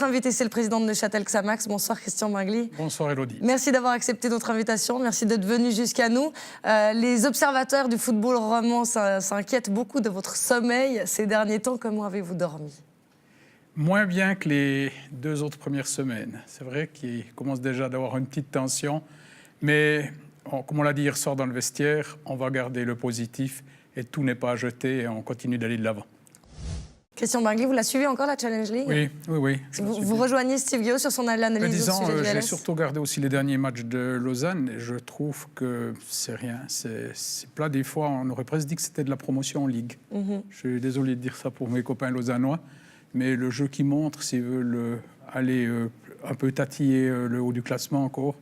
Notre invité, c'est le président de Neuchâtel Xamax. Bonsoir Christian Bingly. Bonsoir Élodie. Merci d'avoir accepté notre invitation, merci d'être venu jusqu'à nous. Les observateurs du football roman s'inquiètent beaucoup de votre sommeil ces derniers temps. Comment avez-vous dormi? Moins bien que les 2 autres premières semaines. C'est vrai qu'il commence déjà d'avoir une petite tension, mais comme on l'a dit hier soir dans le vestiaire, on va garder le positif et tout n'est pas à jeter et on continue d'aller de l'avant. Christian Bingly, vous la suivez encore, la Challenge League? Oui. Vous rejoignez Steve Guillot sur son analyse au sujet du LS? J'ai surtout regardé aussi les derniers matchs de Lausanne et je trouve que c'est rien. C'est plat. Des fois, on aurait presque dit que c'était de la promotion en Ligue. Je suis désolé de dire ça pour mes copains lausannois, mais le jeu qui montre, s'ils veulent aller un peu tatiller le haut du classement encore,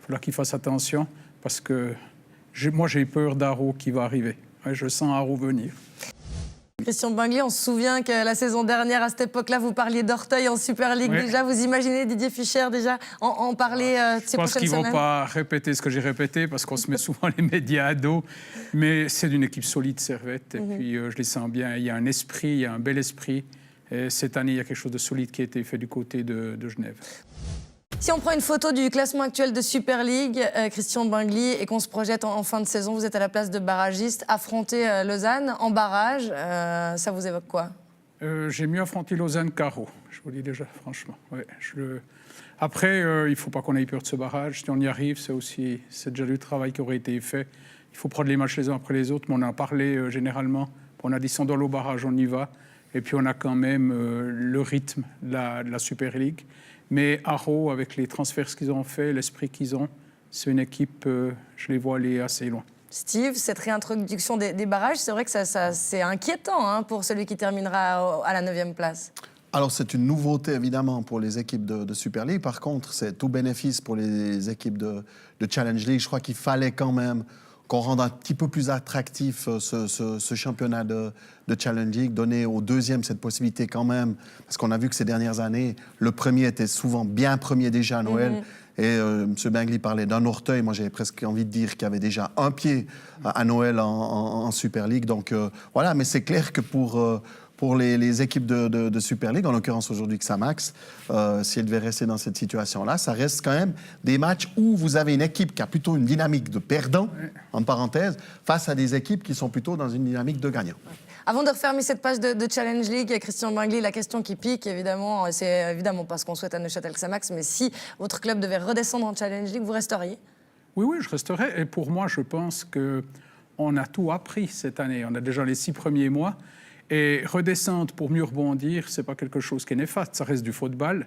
il faudra qu'ils fassent attention parce que moi, j'ai peur d'Aro qui va arriver. Je sens Aro venir. Christian Bingly, on se souvient que la saison dernière, à cette époque-là, vous parliez d'Orteuil en Super League déjà. Vous imaginez Didier Fischer déjà en parler ces prochaines semaines? Je pense qu'ils ne vont pas répéter ce que j'ai répété parce qu'on se met souvent les médias à dos. Mais c'est une équipe solide, Servette. Et puis, je les sens bien. Il y a un esprit, il y a un bel esprit. Et cette année, il y a quelque chose de solide qui a été fait du côté de Genève. Si on prend une photo du classement actuel de Super League, Christian Bingly, et qu'on se projette en fin de saison, vous êtes à la place de barragiste, affronter Lausanne en barrage, ça vous évoque quoi? J'ai mieux affronté Lausanne qu'Aro, je vous le dis déjà, franchement. Ouais, Après, il ne faut pas qu'on ait peur de ce barrage. Si on y arrive, c'est déjà du travail qui aurait été fait. Il faut prendre les matchs les uns après les autres, mais on en a parlé généralement. On a dit si on doit aller au barrage, on y va. Et puis on a quand même le rythme de la Super League. Mais Aro, avec les transferts qu'ils ont fait, l'esprit qu'ils ont, c'est une équipe, je les vois aller assez loin. Steve, cette réintroduction des barrages, c'est vrai que c'est inquiétant pour celui qui terminera à la 9e place. Alors, c'est une nouveauté, évidemment, pour les équipes de Super League. Par contre, c'est tout bénéfice pour les équipes de Challenge League. Je crois qu'il fallait quand même qu'on rende un petit peu plus attractif ce championnat de Challenge League, donner au deuxième cette possibilité quand même, parce qu'on a vu que ces dernières années, le premier était souvent bien premier déjà à Noël. Et M. Bingly parlait d'un orteil. Moi, j'avais presque envie de dire qu'il y avait déjà un pied à Noël en Super League. Donc, voilà. Mais c'est clair que pour les équipes de Super League, en l'occurrence aujourd'hui Xamax, si elles devaient rester dans cette situation-là, ça reste quand même des matchs où vous avez une équipe qui a plutôt une dynamique de perdant, en parenthèse, face à des équipes qui sont plutôt dans une dynamique de gagnant. Avant de refermer cette page de Challenge League, Christian Bingly, la question qui pique, évidemment, c'est évidemment pas ce qu'on souhaite à Neuchâtel Xamax, mais si votre club devait redescendre en Challenge League, vous resteriez? Oui, je resterais. Et pour moi, je pense qu'on a tout appris cette année. On a déjà les 6 premiers mois. Et redescendre pour mieux rebondir, ce n'est pas quelque chose qui est néfaste. Ça reste du football.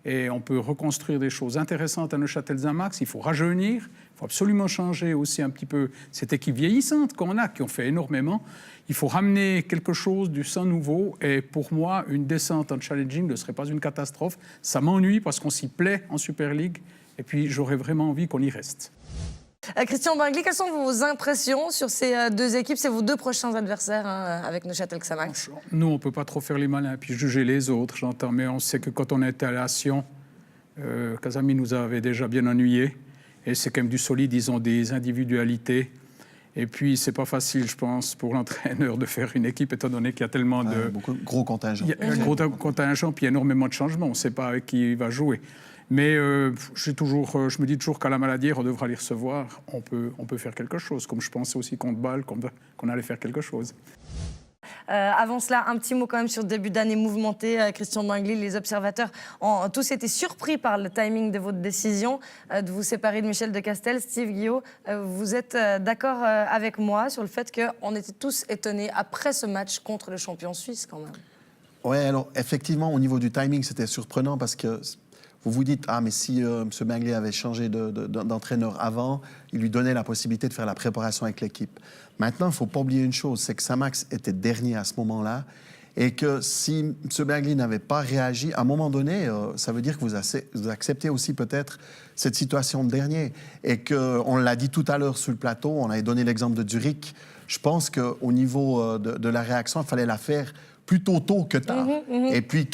Et on peut reconstruire des choses intéressantes à Neuchâtel Xamax. Il faut rajeunir. Il faut absolument changer aussi un petit peu cette équipe vieillissante qu'on a, qui ont fait énormément. Il faut ramener quelque chose du sang nouveau. Et pour moi, une descente en challenging ne serait pas une catastrophe. Ça m'ennuie parce qu'on s'y plaît en Super League. Et puis, j'aurais vraiment envie qu'on y reste. Christian Bingly, quelles sont vos impressions sur ces 2 équipes? C'est vos 2 prochains adversaires avec Neuchâtel Xamax. Nous, on ne peut pas trop faire les malins puis juger les autres, j'entends. Mais on sait que quand on était à Sion, Casami nous avait déjà bien ennuyés. Et c'est quand même du solide, ils ont des individualités. Et puis, c'est pas facile, je pense, pour l'entraîneur de faire une équipe, étant donné qu'il y a tellement de... beaucoup de gros contingents. Il y a un gros contingent, puis il y a énormément de changements. On ne sait pas avec qui il va jouer. Mais je me dis toujours qu'à la Maladière, on devra les recevoir. On peut faire quelque chose, comme je pensais aussi contre Bâle, qu'on allait faire quelque chose. Avant cela, un petit mot quand même sur le début d'année mouvementé. Christian Bingly, les observateurs ont tous été surpris par le timing de votre décision de vous séparer de Michel Decastel. Steve Guillot, vous êtes d'accord avec moi sur le fait qu'on était tous étonnés après ce match contre le champion suisse quand même? Oui, alors effectivement, au niveau du timing, c'était surprenant parce que vous vous dites, mais si M. Bingly avait changé d'entraîneur avant, il lui donnait la possibilité de faire la préparation avec l'équipe. Maintenant, il ne faut pas oublier une chose, c'est que Xamax était dernier à ce moment-là et que si M. Bingly n'avait pas réagi, à un moment donné, ça veut dire que vous acceptez aussi peut-être cette situation de dernier. Et qu'on l'a dit tout à l'heure sur le plateau, on avait donné l'exemple de Zurich. Je pense qu'au niveau de la réaction, il fallait la faire plutôt tôt que tard. Et puis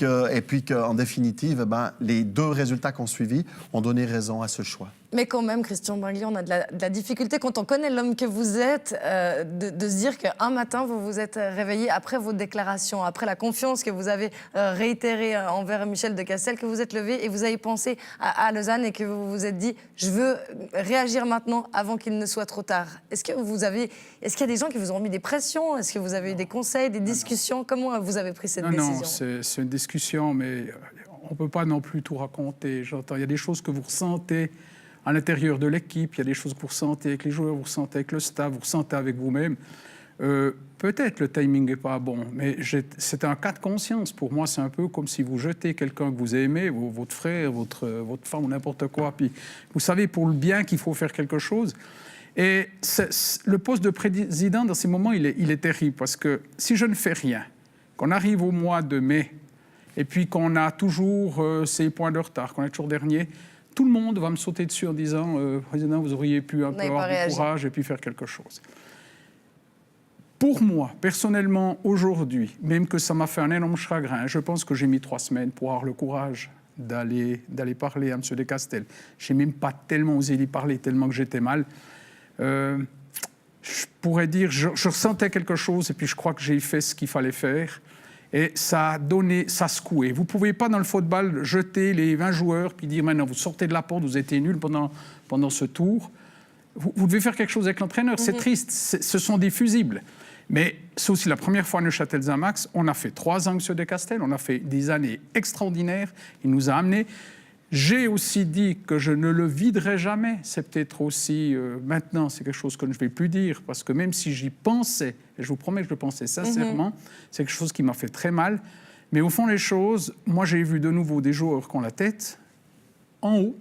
qu'en définitive, les 2 résultats qu'on suivi ont donné raison à ce choix. Mais quand même, Christian Bingli, on a de la difficulté, quand on connaît l'homme que vous êtes, de se dire qu'un matin, vous vous êtes réveillé après vos déclarations, après la confiance que vous avez réitérée envers Michel de Castel, que vous êtes levé et vous avez pensé à Lausanne et que vous vous êtes dit « je veux réagir maintenant avant qu'il ne soit trop tard ». Est-ce qu'il y a des gens qui vous ont mis des pressions? Est-ce que vous avez eu des conseils, des discussions? Comment vous avez pris cette décision? Non, c'est une discussion, mais on ne peut pas non plus tout raconter. J'entends, il y a des choses que vous ressentez à l'intérieur de l'équipe, il y a des choses que vous ressentez avec les joueurs, vous ressentez avec le staff, vous ressentez avec vous-même. Peut-être le timing n'est pas bon, mais c'est un cas de conscience. Pour moi, c'est un peu comme si vous jetez quelqu'un que vous aimez, votre frère, votre femme ou n'importe quoi. Puis vous savez pour le bien qu'il faut faire quelque chose. Et le poste de président, dans ces moments, il est terrible. Parce que si je ne fais rien, qu'on arrive au mois de mai, et puis qu'on a toujours ces points de retard, qu'on est toujours dernier, tout le monde va me sauter dessus en disant Président, vous auriez pu un peu avoir du courage et puis faire quelque chose. Pour moi, personnellement, aujourd'hui, même que ça m'a fait un énorme chagrin, je pense que j'ai mis 3 semaines pour avoir le courage d'aller parler à M. de Castel. Je n'ai même pas tellement osé lui parler, tellement que j'étais mal. Je pourrais dire, je ressentais quelque chose et puis je crois que j'ai fait ce qu'il fallait faire. Et ça a donné, ça a secoué. Vous ne pouvez pas, dans le football, jeter les 20 joueurs puis dire maintenant, vous sortez de la porte, vous étiez nuls pendant ce tour. Vous devez faire quelque chose avec l'entraîneur. C'est triste, ce sont des fusibles. Mais c'est aussi la première fois à Neuchâtel-Xamax. On a fait 3 ans, M. de Castel. On a fait des années extraordinaires. Il nous a amenés. J'ai aussi dit que je ne le viderai jamais. C'est peut-être aussi, maintenant, c'est quelque chose que je ne vais plus dire, parce que même si j'y pensais, et je vous promets que je le pensais sincèrement, c'est quelque chose qui m'a fait très mal. Mais au fond des choses, moi j'ai vu de nouveau des joueurs qui ont la tête en haut.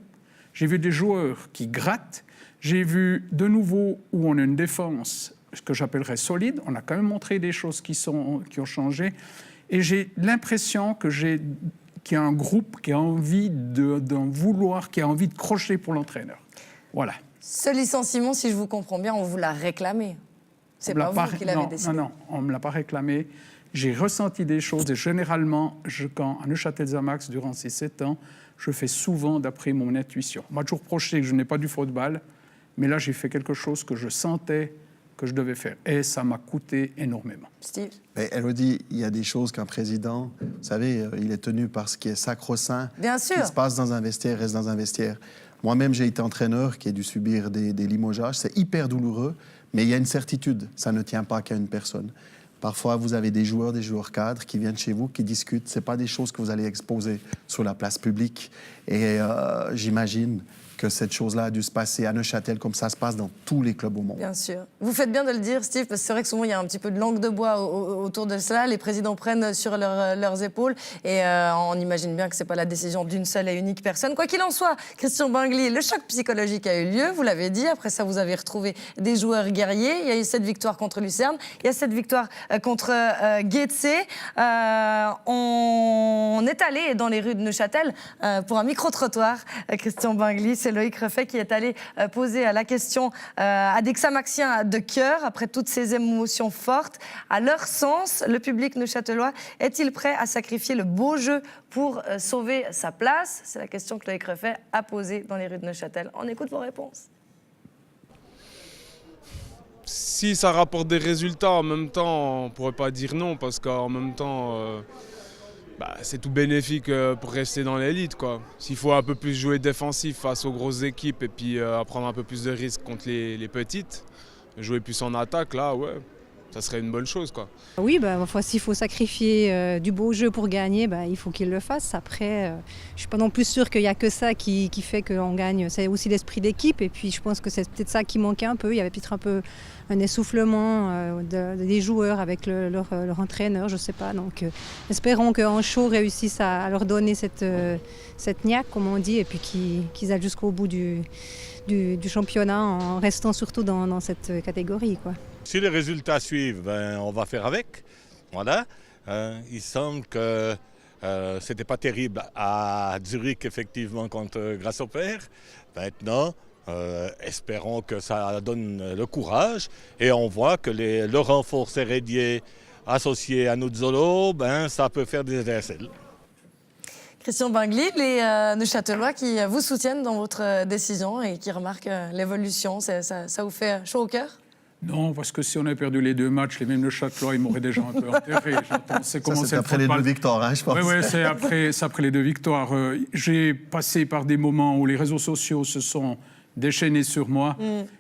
J'ai vu des joueurs qui grattent. J'ai vu de nouveau où on a une défense, ce que j'appellerais solide. On a quand même montré des choses qui ont changé. Et j'ai l'impression qu'il y a un groupe qui a envie d'en vouloir, qui a envie de crocher pour l'entraîneur. Voilà. Ce licenciement, si je vous comprends bien, on vous l'a réclamé. C'est pas vous qui l'avez décidé. Non, on ne me l'a pas réclamé. J'ai ressenti des choses et généralement, quand à Neuchâtel-Xamax, durant ces 7 ans, je fais souvent d'après mon intuition. On m'a toujours reproché que je n'ai pas du football, mais là, j'ai fait quelque chose que je sentais que je devais faire. Et ça m'a coûté énormément. Steve? Elodie, il y a des choses qu'un président, vous savez, il est tenu par ce qui est sacro-saint. Bien sûr. Ce qui se passe dans un vestiaire reste dans un vestiaire. Moi-même, j'ai été entraîneur qui a dû subir des limogeages. C'est hyper douloureux, mais il y a une certitude. Ça ne tient pas qu'à une personne. Parfois, vous avez des joueurs cadres qui viennent chez vous, qui discutent. Ce n'est pas des choses que vous allez exposer sur la place publique. Et j'imagine que cette chose-là a dû se passer à Neuchâtel comme ça se passe dans tous les clubs au monde. Bien sûr. Vous faites bien de le dire, Steve, parce que c'est vrai que souvent, il y a un petit peu de langue de bois autour de cela. Les présidents prennent sur leurs épaules et on imagine bien que ce n'est pas la décision d'une seule et unique personne. Quoi qu'il en soit, Christian Bingli, le choc psychologique a eu lieu, vous l'avez dit. Après ça, vous avez retrouvé des joueurs guerriers. Il y a eu cette victoire contre Lucerne. Il y a cette victoire contre Getse. On est allé dans les rues de Neuchâtel pour un micro-trottoir. Christian Bingli, c'est Loïc Refait qui est allé poser la question à des Xamaxiens de cœur après toutes ces émotions fortes. À leur sens, le public neuchâtelois est-il prêt à sacrifier le beau jeu pour sauver sa place? C'est la question que Loïc Refait a posée dans les rues de Neuchâtel. On écoute vos réponses. Si ça rapporte des résultats, en même temps, on ne pourrait pas dire non, parce qu'en même temps, c'est tout bénéfique pour rester dans l'élite, quoi. S'il faut un peu plus jouer défensif face aux grosses équipes et puis prendre un peu plus de risques contre les petites, jouer plus en attaque, là, ouais, ça serait une bonne chose, quoi. Oui, s'il faut sacrifier du beau jeu pour gagner, il faut qu'il le fasse. Après, je ne suis pas non plus sûre qu'il n'y a que ça qui fait qu'on gagne. C'est aussi l'esprit d'équipe et puis je pense que c'est peut-être ça qui manquait un peu. Il y avait peut-être un peu un essoufflement des joueurs avec leur entraîneur, je ne sais pas. Donc espérons qu'en show réussisse à leur donner cette niaque, comme on dit, et puis qu'ils aillent jusqu'au bout du championnat en restant surtout dans cette catégorie, quoi. Si les résultats suivent, on va faire avec. Voilà. Il semble que c'était pas terrible à Zurich, effectivement, contre Grasshopper. Maintenant, espérons que ça donne le courage. Et on voit que le renfort Sérédier associé à Nuzzolo, ça peut faire des étincelles. Christian Bingli, les Neuchâtelois qui vous soutiennent dans votre décision et qui remarquent l'évolution, ça vous fait chaud au cœur? Non, parce que si on avait perdu les 2 matchs, les mêmes Neuchâtelois, ils m'auraient déjà un peu enterré. C'est après les 2 victoires, hein, je pense. Oui, c'est après les 2 victoires. J'ai passé par des moments où les réseaux sociaux se sont déchaînés sur moi.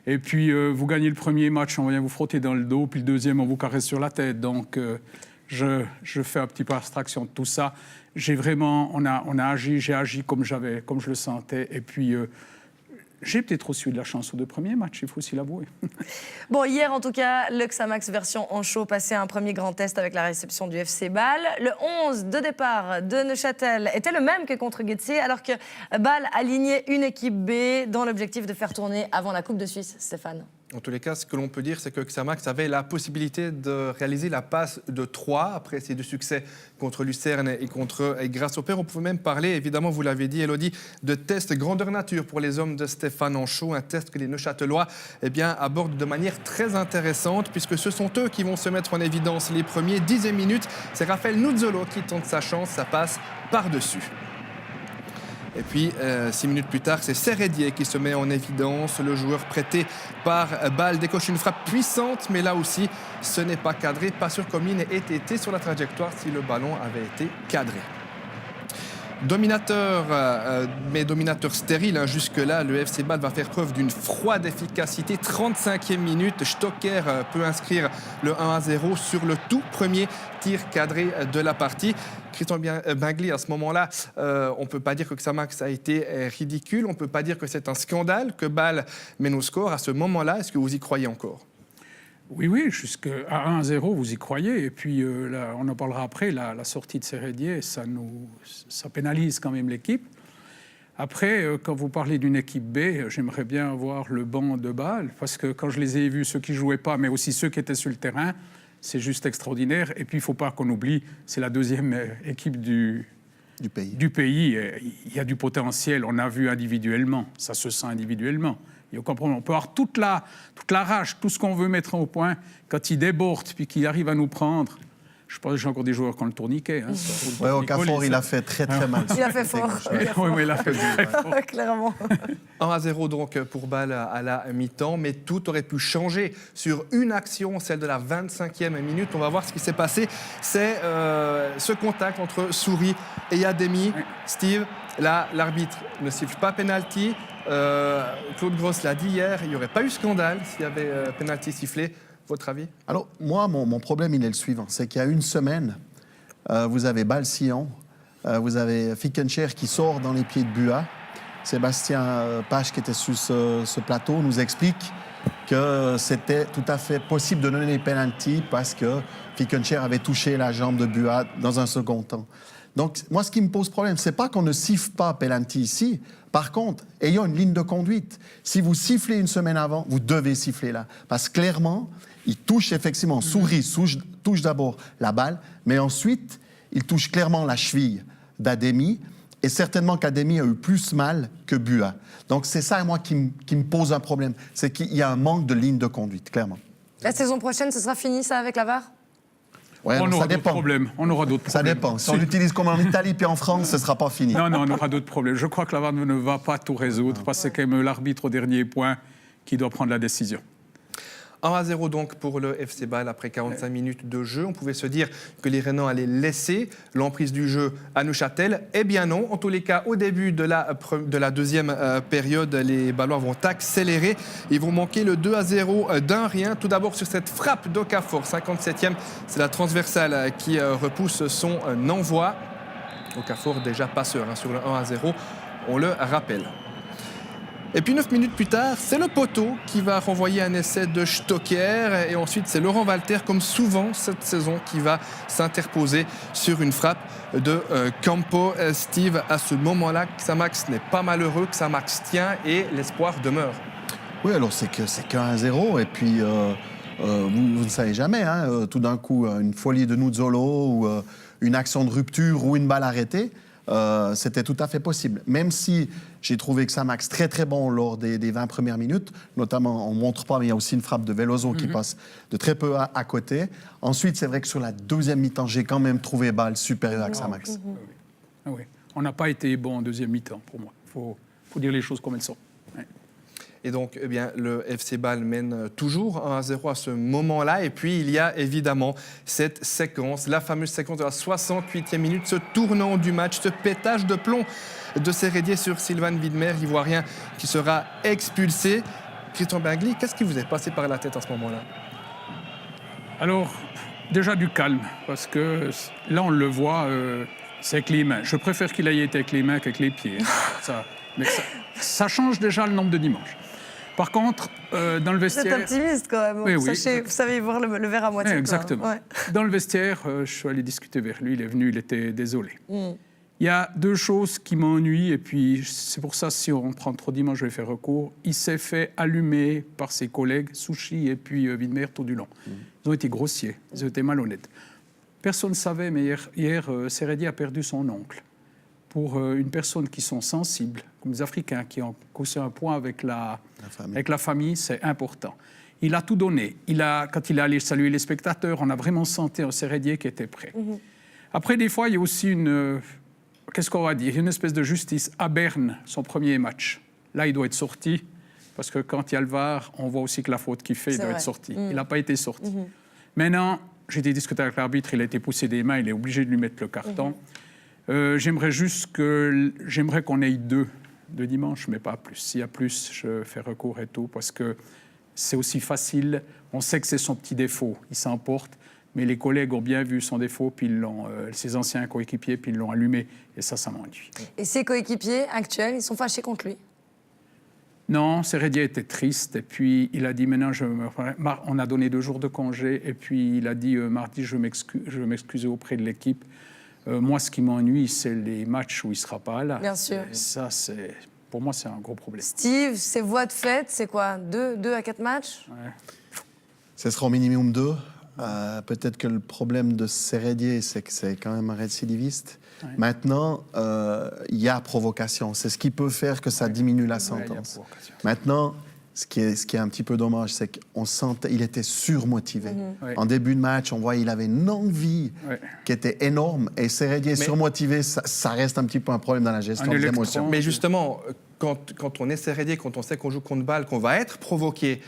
Et puis, vous gagnez le premier match, on vient vous frotter dans le dos, puis le deuxième, on vous caresse sur la tête. Donc, je fais un petit peu abstraction de tout ça. On a agi, j'ai agi comme je le sentais. Et puis, j'ai peut-être aussi eu de la chance aux 2 premiers matchs, il faut aussi l'avouer. Bon, hier, en tout cas, le Xamax version en show passait un premier grand test avec la réception du FC Bâle. Le 11 de départ de Neuchâtel était le même que contre Getse, alors que Bâle alignait une équipe B dans l'objectif de faire tourner avant la Coupe de Suisse. Stéphane. En tous les cas, ce que l'on peut dire, c'est que Xamax avait la possibilité de réaliser la passe de 3 après ses 2 succès contre Lucerne et contre Grasshopper. On pouvait même parler, évidemment, vous l'avez dit, Elodie, de test grandeur nature pour les hommes de Stéphane Anchaud, un test que les Neuchâtelois abordent de manière très intéressante, puisque ce sont eux qui vont se mettre en évidence les premiers 10 minutes. C'est Raphaël Nuzzolo qui tente sa chance, ça passe par-dessus. Et puis, 6 minutes plus tard, c'est Serredier qui se met en évidence. Le joueur prêté par Bâle décoche une frappe puissante, mais là aussi, ce n'est pas cadré. Pas sûr comme il ait été sur la trajectoire si le ballon avait été cadré. Dominateur, mais dominateur stérile. Jusque-là, le FC Bâle va faire preuve d'une froide efficacité. 35e minute, Stocker peut inscrire le 1-0 sur le tout premier tir cadré de la partie. Christian Bingli, à ce moment-là, on ne peut pas dire que Xamax a été ridicule. On ne peut pas dire que c'est un scandale que Bâle mène au score. À ce moment-là, est-ce que vous y croyez encore ? Oui, jusqu'à 1-0, vous y croyez. Et puis, là, on en parlera après, la sortie de Serredier, ça pénalise quand même l'équipe. Après, quand vous parlez d'une équipe B, j'aimerais bien voir le banc de Bâle, parce que quand je les ai vus, ceux qui ne jouaient pas, mais aussi ceux qui étaient sur le terrain, c'est juste extraordinaire. Et puis, il ne faut pas qu'on oublie, c'est la 2e équipe du pays. Il y a du potentiel, on a vu individuellement, ça se sent individuellement. Il y a aucun problème. On peut avoir toute la rage, tout ce qu'on veut mettre au point. Quand il déborde puis qu'il arrive à nous prendre, je pense que j'ai encore des joueurs qui ont le tourniquet. Oui, Okafor, il a fait très mal. Il a fait fort. Oui, il a fait très fort. Clairement. 1-0 donc pour Bâle à la mi-temps, mais tout aurait pu changer sur une action, celle de la 25e minute. On va voir ce qui s'est passé. C'est ce contact entre Souris et Yademi. Steve, là, l'arbitre ne siffle pas penalty. Claude Gross l'a dit hier, il n'y aurait pas eu scandale s'il y avait penalty sifflé. Votre avis ? Alors, moi, mon problème, il est le suivant. C'est qu'il y a une semaine, vous avez Bâle-Sillon, vous avez Fickencher qui sort dans les pieds de Bua. Sébastien Page, qui était sur ce plateau, nous explique que c'était tout à fait possible de donner les pénaltys parce que Fickencher avait touché la jambe de Bua dans un second temps. Donc, moi, ce qui me pose problème, c'est pas qu'on ne siffle pas penalty ici. Par contre, ayant une ligne de conduite, si vous sifflez une semaine avant, vous devez siffler là. Parce que clairement, il touche effectivement, Souris touche d'abord la balle, mais ensuite, il touche clairement la cheville d'Ademi. Et certainement qu'Ademi a eu plus mal que Bua. Donc, c'est ça, moi, qui me pose un problème. C'est qu'il y a un manque de ligne de conduite, clairement. La saison prochaine, ce sera fini, ça, avec la VAR ? Ouais, on aura d'autres problèmes. Ça dépend. Si on l'utilise comme en Italie puis en France, ce ne sera pas fini. Non, on aura d'autres problèmes. Je crois que la VAR ne va pas tout résoudre, parce que c'est quand même l'arbitre au dernier point qui doit prendre la décision. 1-0 donc pour le FC Bâle après 45 minutes de jeu. On pouvait se dire que les Rhénans allaient laisser l'emprise du jeu à Neuchâtel. Eh bien non. En tous les cas, au début de la deuxième période, les Bâlois vont accélérer. Ils vont manquer le 2-0 d'un rien. Tout d'abord sur cette frappe d'Okafor, 57e. C'est la transversale qui repousse son envoi. Okafor déjà passeur sur le 1-0, on le rappelle. Et puis 9 minutes plus tard, c'est le poteau qui va renvoyer un essai de Stocker. Et ensuite, c'est Laurent Walter, comme souvent cette saison, qui va s'interposer sur une frappe de Campo. Steve, à ce moment-là, Xamax n'est pas malheureux, Xamax tient et l'espoir demeure. Oui, alors c'est que 1-0. Et puis, vous ne savez jamais. Tout d'un coup, une folie de Nuzzolo ou une action de rupture ou une balle arrêtée. C'était tout à fait possible. Même si j'ai trouvé que Xamax très très bon lors des 20 premières minutes, notamment on ne montre pas, mais il y a aussi une frappe de Veloso qui passe de très peu à côté. Ensuite, c'est vrai que sur la deuxième mi-temps, j'ai quand même trouvé Bâle supérieur à Xamax. Oui. on n'a pas été bon en deuxième mi-temps, pour moi. Il faut dire les choses comme elles sont. Ouais. Et donc, eh bien, le FC Bâle mène toujours 1-0 à ce moment-là. Et puis, il y a évidemment cette séquence, la fameuse séquence de la 68e minute, ce tournant du match, ce pétage de plomb de Sérédier sur Sylvain Widmer, ivoirien, qui sera expulsé. Christian Bingli, qu'est-ce qui vous est passé par la tête à ce moment-là? Alors, déjà du calme, parce que là, on le voit, c'est avec les mains. Je préfère qu'il ait été avec les mains qu'avec les pieds. Mais ça change déjà le nombre de dimanches. Par contre, dans le Vous vestiaire... êtes optimiste quand même. Oui, vous, oui. vous savez voir le verre à moitié. Oui, exactement. Ouais. Dans le vestiaire, je suis allé discuter vers lui. Il est venu, il était désolé. Il y a deux choses qui m'ennuient, et puis c'est pour ça, si on prend trop dimanche, je vais faire recours. Il s'est fait allumer par ses collègues, Souchi et puis Widmer, tout du long. Ils ont été grossiers, ils ont été malhonnêtes. Personne ne savait, mais hier Sérédier a perdu son oncle. Pour une personne qui sont sensibles, comme les Africains, qui ont causé un point avec la famille, c'est important. Il a tout donné. Quand il est allé saluer les spectateurs, on a vraiment senti un Sérédier qui était prêt. Après, des fois, il y a aussi une... Qu'est-ce qu'on va dire? Une espèce de justice. À Berne, son premier match. Là, il doit être sorti, parce que quand il y a le VAR, on voit aussi que la faute qu'il fait, il doit être sorti. Il n'a pas été sorti. Maintenant, j'ai été discuté avec l'arbitre, il a été poussé des mains, il est obligé de lui mettre le carton. J'aimerais qu'on ait 2 de dimanche, mais pas plus. S'il y a plus, je fais recours et tout, parce que c'est aussi facile. On sait que c'est son petit défaut, il s'emporte, mais les collègues ont bien vu son défaut, puis ses anciens coéquipiers, puis ils l'ont allumé, et ça m'ennuie. Et ses coéquipiers actuels, ils sont fâchés contre lui? Non, Sérédier était triste, et puis il a dit maintenant, on a donné 2 jours de congé, et puis il a dit mardi, je vais m'excuser auprès de l'équipe. Moi, ce qui m'ennuie, c'est les matchs où il ne sera pas là. Bien sûr. Et ça, pour moi, c'est un gros problème. Steve, ses voix de fête, c'est quoi? 2 à 4 matchs? Ouais. Ce sera au minimum 2. Peut-être que le problème de Sérédier, c'est que c'est quand même un récidiviste. Ouais. Maintenant, il y a provocation. C'est ce qui peut faire que ça diminue la sentence. Maintenant, ce qui est un petit peu dommage, c'est qu'on sentait qu'il était surmotivé. En début de match, on voit qu'il avait une envie qui était énorme. Et Sérédier surmotivé, ça reste un petit peu un problème dans la gestion des émotions. Mais justement, quand on est Sérédier, quand on sait qu'on joue contre Bâle, qu'on va être provoqué,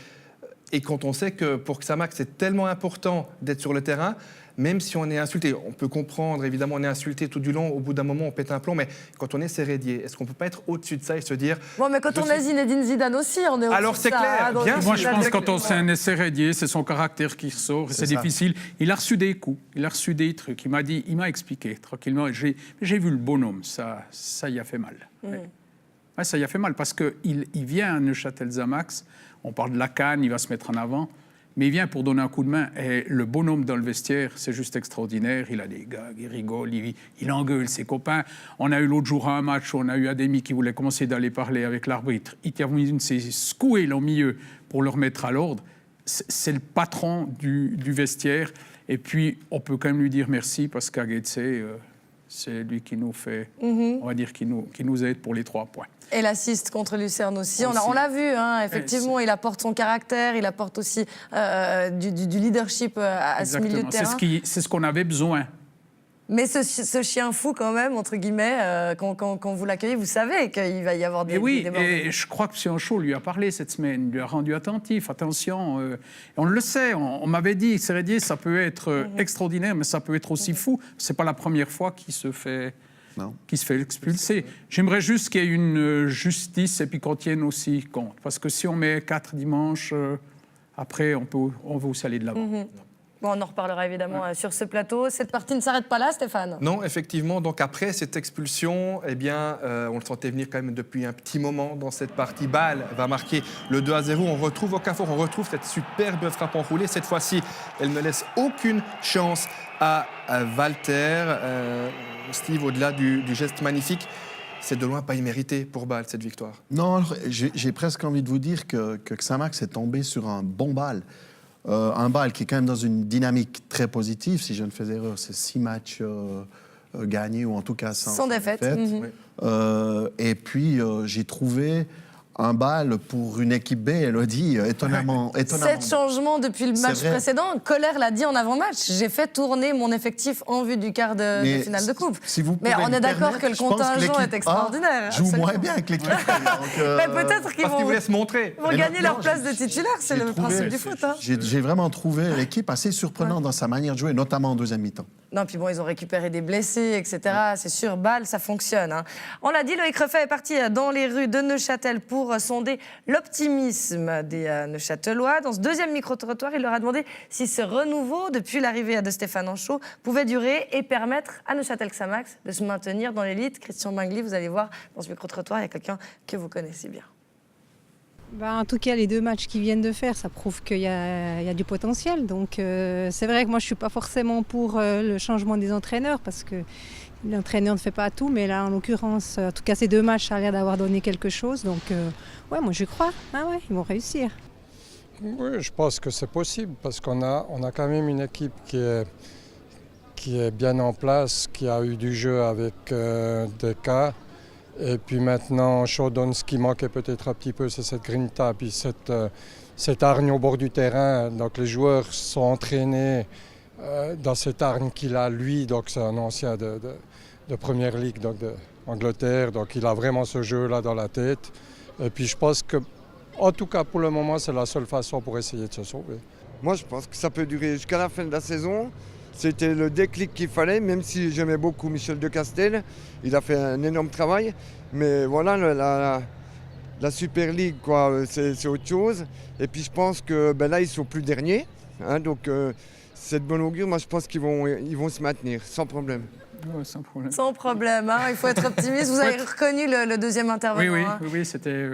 et quand on sait que pour Xamax, c'est tellement important d'être sur le terrain, même si on est insulté, on peut comprendre, évidemment, on est insulté tout du long, au bout d'un moment, on pète un plomb, mais quand on est Sérédier, est-ce qu'on ne peut pas être au-dessus de ça et se dire... Bon, mais quand on a Zinedine Zidane aussi, on est au-dessus de ça. Alors, c'est clair, bien sûr. Moi, je pense que quand on est un Sérédier, c'est son caractère qui ressort, c'est difficile. Il a reçu des coups, il a reçu des trucs, il m'a expliqué tranquillement, j'ai vu le bonhomme, ça y a fait mal. Ouais, ça y a fait mal, parce qu'il vient à Neuchâtel-Xamax, on parle de la CAN, il va se mettre en avant, mais il vient pour donner un coup de main. Et le bonhomme dans le vestiaire, c'est juste extraordinaire. Il a des gags, il rigole, il engueule ses copains. On a eu l'autre jour un match où on a eu Ademi qui voulait commencer d'aller parler avec l'arbitre. Il s'est secoué au milieu pour le remettre à l'ordre. C'est le patron du vestiaire. Et puis, on peut quand même lui dire merci, parce qu'Aguetse, c'est lui qui nous fait, on va dire, qui nous aide pour les 3 points. Et l'assist contre Lucerne aussi. On l'a vu, hein, effectivement, il apporte son caractère, il apporte aussi du leadership à ce milieu de terrain. C'est ce qu'on avait besoin. Mais ce chien fou, quand même, entre guillemets, quand vous l'accueillez, vous savez qu'il va y avoir des débordements. Et je crois que M. Chaud lui a parlé cette semaine, lui a rendu attentif, attention. On le sait, on m'avait dit, Sérédier, ça peut être extraordinaire, mais ça peut être aussi fou. Ce n'est pas la première fois qu'il se fait expulser. J'aimerais juste qu'il y ait une justice et puis qu'on tienne aussi compte. Parce que si on met 4 dimanches, après, on va aussi aller de l'avant. Bon, on en reparlera évidemment sur ce plateau. Cette partie ne s'arrête pas là, Stéphane? Non, effectivement. Donc après cette expulsion, eh bien, on le sentait venir quand même depuis un petit moment dans cette partie. Bâle va marquer le 2-0. On retrouve Okafor, on retrouve cette superbe frappe enroulée. Cette fois-ci, elle ne laisse aucune chance à Walter. Steve, au-delà du geste magnifique, c'est de loin pas immérité pour Bâle, cette victoire. Non, j'ai presque envie de vous dire que Xamax est tombé sur un bon Bâle. Un Bâle qui est quand même dans une dynamique très positive. Si je ne fais erreur, c'est 6 matchs gagnés, ou en tout cas sans défaite. Et puis, j'ai trouvé un bal pour une équipe B, Elodie, étonnamment. 7 changements depuis le match C'est vrai. précédent. Kohler l'a dit en avant-match. J'ai fait tourner mon effectif en vue du quart de finale de coupe. Si vous Mais pouvez on me est d'accord permettre, que le je pense contingent l'équipe est extraordinaire. A joue absolument. moins bien que l'équipe B. Mais peut-être qu'ils Parce qu'ils vont, voulaient se montrer. vont Mais gagner non, leur place de titulaire. C'est j'ai le trouvé- principe du foot. Hein. J'ai vraiment trouvé l'équipe assez surprenante dans sa manière de jouer, notamment en deuxième mi-temps. Non, puis bon, ils ont récupéré des blessés, etc. C'est sûr, Bâle, ça fonctionne. Hein. On l'a dit, Loïc Ruffet est parti dans les rues de Neuchâtel pour sonder l'optimisme des Neuchâtelois. Dans ce deuxième micro-trottoir, il leur a demandé si ce renouveau, depuis l'arrivée de Stéphane Anchaud, pouvait durer et permettre à Neuchâtel-Xamax de se maintenir dans l'élite. Christian Bingli, vous allez voir, dans ce micro-trottoir, il y a quelqu'un que vous connaissez bien. En tout cas, les 2 matchs qu'ils viennent de faire, ça prouve qu'il y a du potentiel. Donc c'est vrai que moi, je ne suis pas forcément pour le changement des entraîneurs parce que l'entraîneur ne fait pas tout. Mais là, en l'occurrence, en tout cas, ces 2 matchs, ça a l'air d'avoir donné quelque chose. Donc ouais, moi, je crois. Ah ouais, ils vont réussir. Oui, je pense que c'est possible parce qu'on a quand même une équipe qui est bien en place, qui a eu du jeu avec des cas. Et puis maintenant, Chaudon, ce qui manquait peut-être un petit peu, c'est cette grinta, puis cette hargne au bord du terrain. Donc les joueurs sont entraînés dans cette hargne qu'il a, lui. Donc c'est un ancien de Première Ligue, donc d'Angleterre. Donc il a vraiment ce jeu-là dans la tête. Et puis je pense que, en tout cas pour le moment, c'est la seule façon pour essayer de se sauver. Moi, je pense que ça peut durer jusqu'à la fin de la saison. C'était le déclic qu'il fallait, même si j'aimais beaucoup Michel de Castel. Il a fait un énorme travail. Mais voilà, la Super League, quoi, c'est autre chose. Et puis je pense que là, ils sont plus derniers. Hein, donc c'est de bon augure. Moi, je pense qu'ils vont se maintenir, sans problème. Ouais, sans problème. Sans problème, hein, il faut être optimiste. Vous avez reconnu le deuxième intervenant. Hein. Oui, c'était...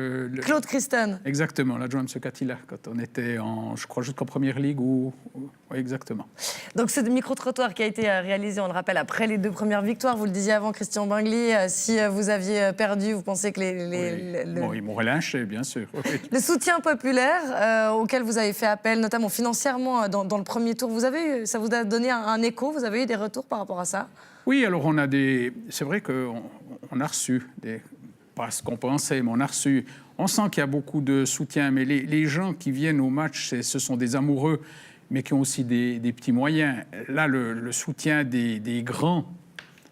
Claude Christen. Exactement, l'adjoint de ce Catila, quand on était, je crois, jusqu'en Première Ligue. Oui, exactement. Donc ce micro-trottoir qui a été réalisé, on le rappelle, après les 2 premières victoires. Vous le disiez avant, Christian Bingli, si vous aviez perdu, vous pensez que Bon, ils m'ont relâché, bien sûr. Oui. le soutien populaire auquel vous avez fait appel, notamment financièrement dans le premier tour, ça vous a donné un écho? Vous avez eu des retours par rapport à ça? Oui, alors c'est vrai qu'on a reçu, pas ce qu'on pensait, mais on sent qu'il y a beaucoup de soutien, mais les gens qui viennent au match, ce sont des amoureux, mais qui ont aussi des petits moyens. Là, le soutien des grands,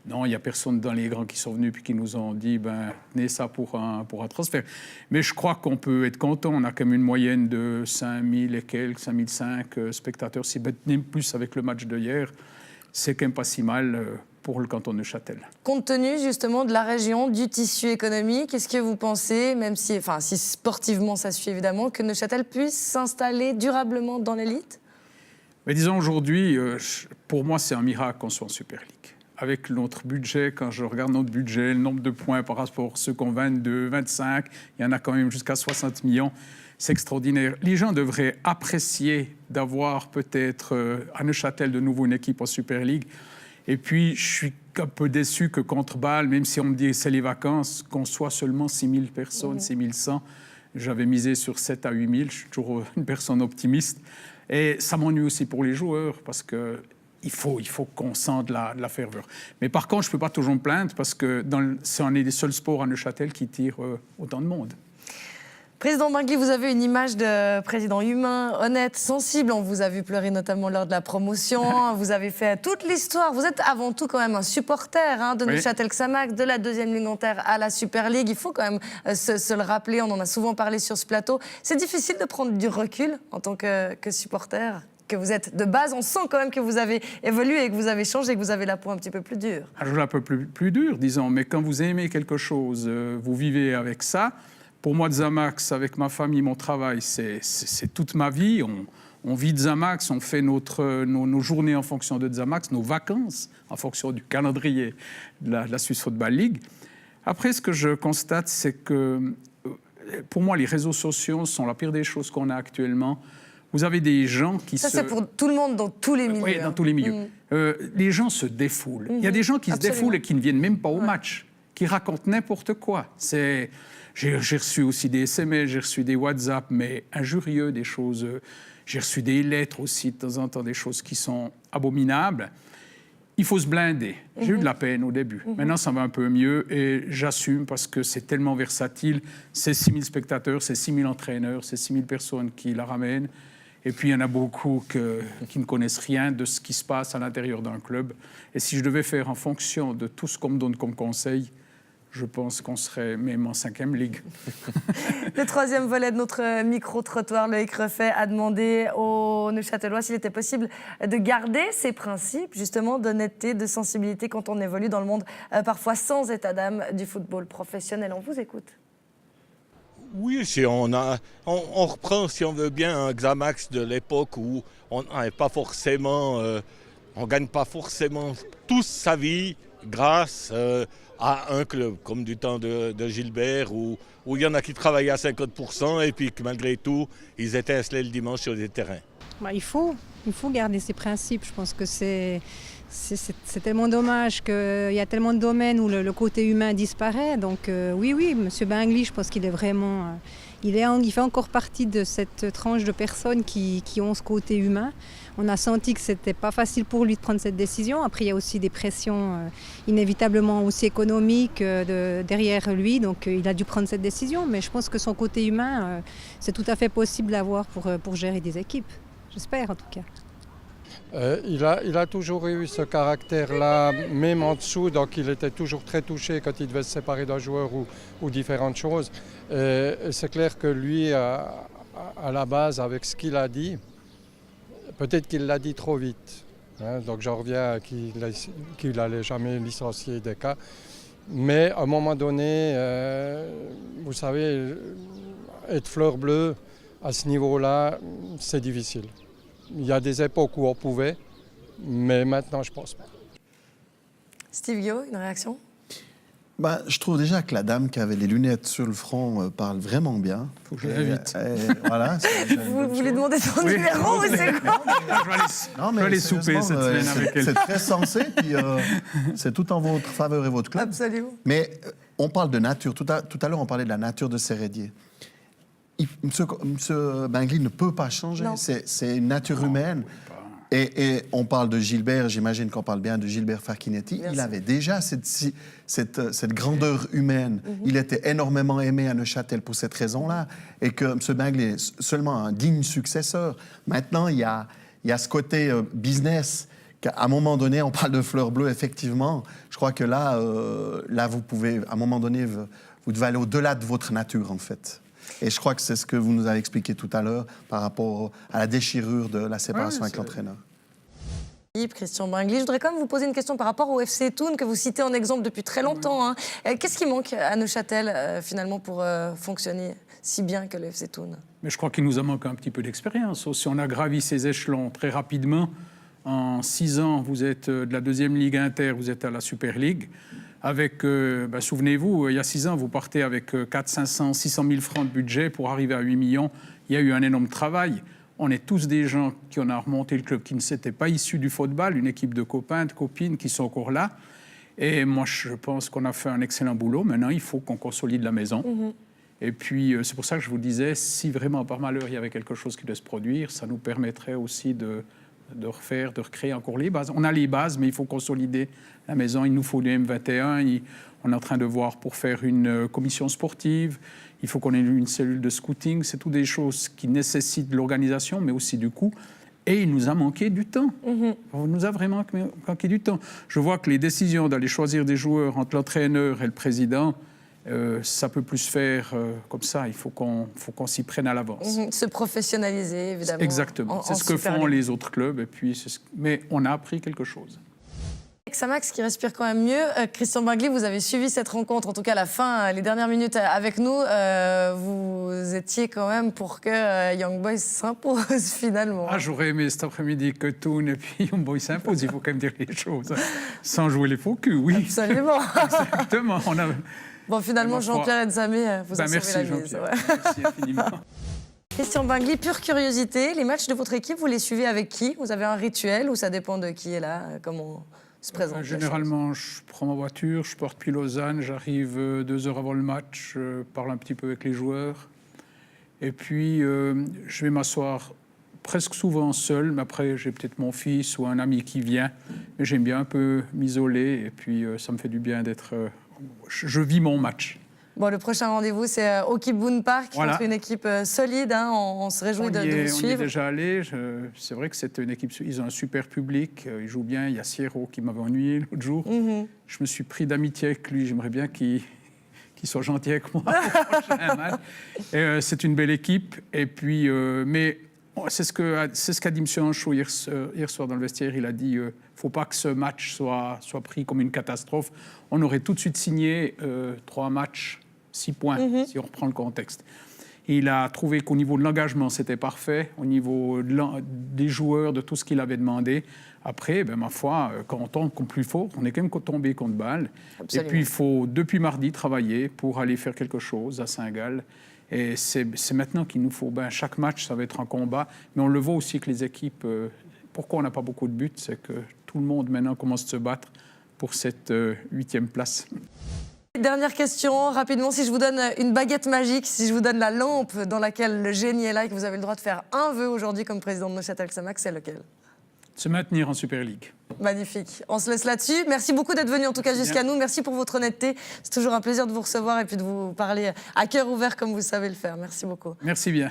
non, il n'y a personne dans les grands qui sont venus puis qui nous ont dit, tenez ça pour un transfert. Mais je crois qu'on peut être content, on a quand même une moyenne de 5000 et quelques, 5005 spectateurs, si même plus avec le match d'hier, c'est quand même pas si mal pour le canton de Neuchâtel. Compte tenu justement de la région, du tissu économique, est-ce que vous pensez, même si sportivement ça suit évidemment, que Neuchâtel puisse s'installer durablement dans l'élite? Mais disons aujourd'hui, pour moi c'est un miracle qu'on soit en Super League. Avec notre budget, quand je regarde notre budget, le nombre de points par rapport à ceux qui ont 22, 25, il y en a quand même jusqu'à 60 millions. C'est extraordinaire. Les gens devraient apprécier d'avoir peut-être à Neuchâtel de nouveau une équipe en Super League. Et puis, je suis un peu déçu que contre Bâle, même si on me dit c'est les vacances, qu'on soit seulement 6 000 personnes, 6 100. J'avais misé sur 7 à 8 000. Je suis toujours une personne optimiste. Et ça m'ennuie aussi pour les joueurs parce que il faut qu'on sente la ferveur. Mais par contre, je ne peux pas toujours me plaindre parce que on est les seuls sports à Neuchâtel qui tirent autant de monde. Président Bingli, vous avez une image de président humain, honnête, sensible. On vous a vu pleurer notamment lors de la promotion. Vous avez fait toute l'histoire. Vous êtes avant tout quand même un supporter de Neuchâtel-Xamax, de la deuxième ligue à la Super League. Il faut quand même se le rappeler. On en a souvent parlé sur ce plateau. C'est difficile de prendre du recul en tant que supporter que vous êtes de base. On sent quand même que vous avez évolué et que vous avez changé, que vous avez la peau un petit peu plus dure. Je l'ai un peu plus dur, disons. Mais quand vous aimez quelque chose, vous vivez avec ça. Pour moi, Xamax, avec ma famille, mon travail, c'est toute ma vie. On vit Xamax, on fait nos journées en fonction de Xamax, nos vacances en fonction du calendrier de la Swiss Football League. Après, ce que je constate, c'est que pour moi, les réseaux sociaux sont la pire des choses qu'on a actuellement. Vous avez des gens qui Ça, c'est pour tout le monde, dans tous les milieux. Oui, dans tous les milieux. Les gens se défoulent. Il y a des gens qui se défoulent et qui ne viennent même pas au match, qui racontent n'importe quoi. J'ai reçu aussi des SMS, j'ai reçu des WhatsApp, mais injurieux, des choses... J'ai reçu des lettres aussi, de temps en temps, des choses qui sont abominables. il faut se blinder. J'ai eu de la peine au début. Maintenant, ça va un peu mieux et j'assume parce que c'est tellement versatile. C'est 6 000 spectateurs, c'est 6 000 entraîneurs, c'est 6 000 personnes qui la ramènent. Et puis, il y en a beaucoup qui ne connaissent rien de ce qui se passe à l'intérieur d'un club. Et si je devais faire en fonction de tout ce qu'on me donne comme conseil, je pense qu'on serait même en 5e Ligue. Le troisième volet de notre micro-trottoir, Loïc Refait, a demandé aux Neuchâtelois s'il était possible de garder ces principes, justement, d'honnêteté, de sensibilité quand on évolue dans le monde, parfois sans état d'âme du football professionnel. On vous écoute. Oui, si on reprend, si on veut bien, un Xamax de l'époque où on n'est pas forcément, on gagne pas forcément toute sa vie grâce à un club, comme du temps de Gilbert, où il y en a qui travaillaient à 50% et puis que malgré tout, ils étincelaient le dimanche sur des terrains. Il faut garder ces principes. Je pense que c'est tellement dommage qu'il y a tellement de domaines où le côté humain disparaît. Donc oui, M. Bingli, je pense qu'il est vraiment... il fait encore partie de cette tranche de personnes qui ont ce côté humain. On a senti que c'était pas facile pour lui de prendre cette décision. Après, il y a aussi des pressions inévitablement aussi économiques derrière lui. Donc il a dû prendre cette décision. Mais je pense que son côté humain, c'est tout à fait possible d'avoir pour gérer des équipes. J'espère en tout cas. Il a toujours eu ce caractère-là, même en dessous, donc il était toujours très touché quand il devait se séparer d'un joueur ou différentes choses. Et c'est clair que lui, à la base, avec ce qu'il a dit, peut-être qu'il l'a dit trop vite. Hein, donc j'en reviens à qu'il n'allait jamais licencier des cas. Mais à un moment donné, vous savez, être fleur bleue à ce niveau-là, c'est difficile. Il y a des époques où on pouvait, mais maintenant, je ne pense pas. Steve Guillot, une réaction ? Je trouve déjà que la dame qui avait les lunettes sur le front parle vraiment bien. Il faut que je l'invite. Voilà, vous lui demandez son numéro ou c'est quoi ? Je vais aller souper cette semaine avec elle. C'est très sensé, puis c'est tout en votre faveur et votre club. Absolument. Mais on parle de nature. Tout à l'heure, on parlait de la nature de Sérédier. Monsieur Bingli ne peut pas changer. C'est une nature humaine. Et on parle de Gilbert, j'imagine qu'on parle bien de Gilbert Facchinetti. Il avait déjà cette grandeur humaine. Il était énormément aimé à Neuchâtel pour cette raison-là. Et que M. Bingli est seulement un digne successeur. Maintenant, il y a ce côté business. Qu'à un moment donné, on parle de fleurs bleues, effectivement. Je crois que là, vous pouvez, à un moment donné, vous devez aller au-delà de votre nature, en fait. Et je crois que c'est ce que vous nous avez expliqué tout à l'heure par rapport à la déchirure de la séparation avec l'entraîneur. Christian Bingli, je voudrais quand même vous poser une question par rapport au FC Thun que vous citez en exemple depuis très longtemps. Qu'est-ce qui manque à Neuchâtel finalement pour fonctionner si bien que le FC Thun ? Mais je crois qu'il nous a manqué un petit peu d'expérience. Si on a gravi ces échelons très rapidement, en 6 ans, vous êtes de la 2e Ligue Inter, vous êtes à la Super League. Avec, souvenez-vous, il y a 6 ans, vous partez avec 400, 500, 600 000 francs de budget pour arriver à 8 millions. Il y a eu un énorme travail. On est tous des gens qui ont remonté le club, qui ne s'étaient pas issus du football, une équipe de copains, de copines qui sont encore là. Et moi, je pense qu'on a fait un excellent boulot. Maintenant, il faut qu'on consolide la maison. Et puis, c'est pour ça que je vous disais, si vraiment, par malheur, il y avait quelque chose qui devait se produire, ça nous permettrait aussi de recréer encore les bases. On a les bases, mais il faut consolider la maison. Il nous faut du M21. On est en train de voir pour faire une commission sportive. Il faut qu'on ait une cellule de scouting. C'est toutes des choses qui nécessitent de l'organisation, mais aussi du coût. Et il nous a manqué du temps. Il nous a vraiment manqué du temps. Je vois que les décisions d'aller choisir des joueurs entre l'entraîneur et le président, ça peut plus se faire comme ça. Il faut qu'on s'y prenne à l'avance. Se professionnaliser, évidemment. Exactement. C'est ce que font les autres clubs. Et puis mais on a appris quelque chose. Xamax qui respire quand même mieux. Christian Bingli, vous avez suivi cette rencontre, en tout cas la fin, les dernières minutes avec nous. Vous étiez quand même pour que Young Boys s'impose finalement. J'aurais aimé cet après-midi que Thun et puis Young Boys s'imposent. Il faut quand même dire les choses. Sans jouer les faux culs, oui. Absolument. Exactement. Bon, finalement, Jean-Pierre Nzamé vous a sauvé la mise. Merci infiniment. Christian Bingli, pure curiosité, les matchs de votre équipe, vous les suivez avec qui ? Vous avez un rituel ou ça dépend de qui est là ? Comment se présente ? Généralement, je prends ma voiture, je pars depuis Lausanne, j'arrive 2 heures avant le match, je parle un petit peu avec les joueurs. Et puis, je vais m'asseoir presque souvent seul, mais après j'ai peut-être mon fils ou un ami qui vient. Mais j'aime bien un peu m'isoler et puis ça me fait du bien d'être... je vis mon match. Bon, le prochain rendez-vous, c'est au Kiboon Park, Voilà. contre une équipe solide. Hein, on se réjouit de vous On y est suivre. déjà allé. C'est vrai que c'est une équipe. Ils ont un super public. Ils jouent bien. Il y a Sierro qui m'avait ennuyé l'autre jour. Je me suis pris d'amitié avec lui. J'aimerais bien qu'il soit gentil avec moi. C'est une belle équipe. Et puis, mais c'est ce qu'a dit M. Anchot hier soir dans le vestiaire. Il a dit ne faut pas que ce match soit pris comme une catastrophe. On aurait tout de suite signé 3 matchs. 6 points, si on reprend le contexte. Il a trouvé qu'au niveau de l'engagement, c'était parfait, au niveau des joueurs, de tout ce qu'il avait demandé. Après, ma foi, quand on tombe contre plus fort, on est quand même tombé contre Bâle. Et puis, il faut, depuis mardi, travailler pour aller faire quelque chose à Saint-Gall. Et c'est maintenant qu'il nous faut... chaque match, ça va être un combat. Mais on le voit aussi que les équipes... pourquoi on n'a pas beaucoup de buts? C'est que tout le monde, maintenant, commence à se battre pour cette 8e place. Dernière question, rapidement, si je vous donne une baguette magique, si je vous donne la lampe dans laquelle le génie est là et que vous avez le droit de faire un vœu aujourd'hui comme président de Neuchâtel-Xamax, c'est lequel? Se maintenir en Super League. Magnifique. On se laisse là-dessus. Merci beaucoup d'être venu en tout cas jusqu'à nous. Merci pour votre honnêteté. C'est toujours un plaisir de vous recevoir et puis de vous parler à cœur ouvert comme vous savez le faire. Merci beaucoup. Merci bien.